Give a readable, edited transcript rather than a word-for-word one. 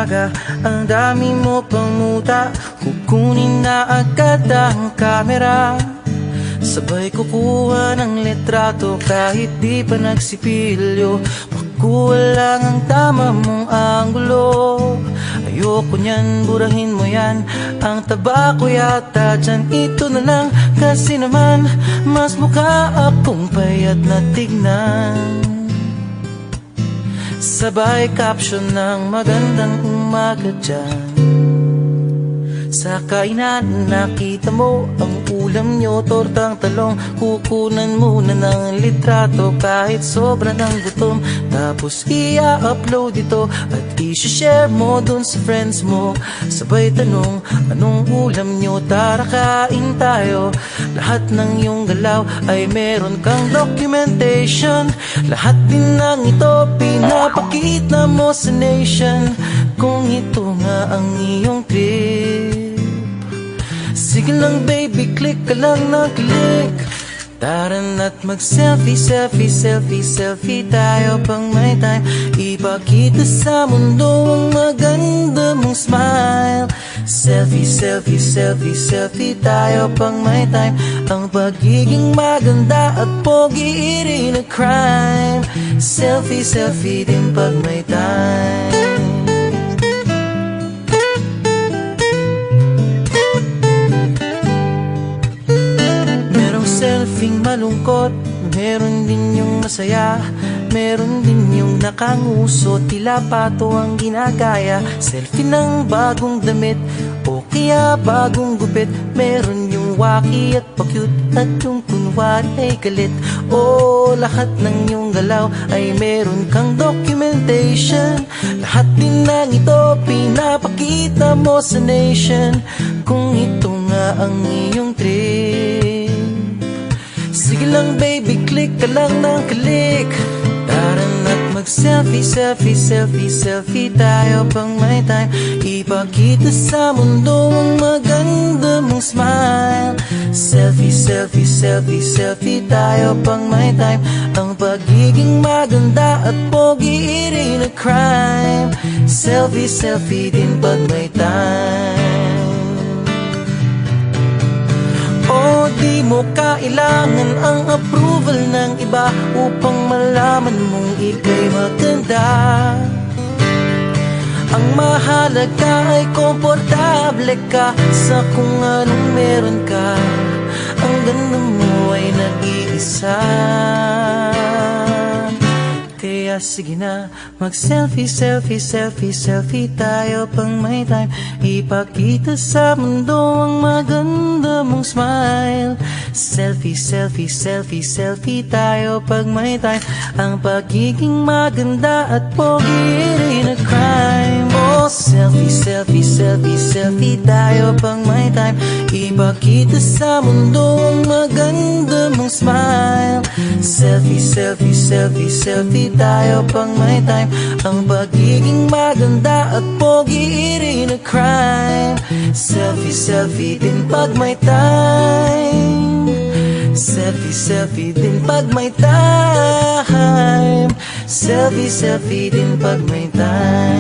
umaga, ang dami mo pang muta. Kukunin na agad ang kamera, sabay kukuha ng litrato kahit di pa nagsipilyo. Makuha lang ang tama mong anggulo. Ayoko niyan, burahin mo yan. Ang taba ko yata dyan, ito na lang. Kasi naman, mas mukha akong payat na tignan. Sabay caption ng magandang umaga dyan. Sa kainan nakita mo ang ulam nyo, tortang talong. Kukunan muna ng litrato kahit sobra ng gutom. Tapos i-upload ito at i-share mo dun sa friends mo. Sabay tanong, anong ulam nyo? Tara kain tayo. Lahat ng iyong galaw ay meron kang documentation. Lahat din ng ito pinapakita mo sa nation. Kung ito nga ang iyong trip, sige lang baby, click ka lang ng click. Tara na't mag-selfie, selfie, selfie, selfie tayo pang may time. Ipakita sa mundo ang maganda mong smile. Selfie, selfie, selfie, selfie tayo pang may time. Ang pagiging maganda at pogi rin na crime. Selfie, selfie din pag may time. Selfing malungkot, meron din yung masaya. Meron din yung nakanguso, tila pato ang ginagaya. Selfie ng bagong damit o kaya bagong gupit. Meron yung waki at pa-cute at yung kunwari ay galit. O lahat ng yung galaw ay meron kang documentation. Lahat din ng ito pinapakita mo sa nation. Kung ito nga ang iyong trip, sige lang baby, click ka lang ng click. Tara na't mag-selfie, selfie, selfie, selfie tayo pang may time. Ipakita sa mundo ang maganda mong smile. Selfie, selfie, selfie, selfie tayo pang may time. Ang pagiging maganda at pogi rin na crime. Selfie, selfie din pag may time. O di mo kailangan ang approval ng iba upang malaman mong ika'y maganda. Ang mahalaga ay komportable ka sa kung anong meron ka. Ang ganda mo ay nag-iisa. Kaya sige na, mag-selfie, selfie, selfie, selfie tayo pang may time. Ipakita sa mundo ang maganda mong smile. Selfie, selfie, selfie, selfie tayo pag may time. Ang pagiging maganda at pogi rin na crime. Oh, selfie, selfie, selfie, selfie tayo pang may time. Ipakita sa mundo ang maganda mong smile. Selfie, selfie, selfie, selfie tayo pang may time. Ang pagiging maganda at pogi rin na crime. Selfie, selfie din pag may time. Selfie, selfie din pag may time. Selfie, selfie din pag may time.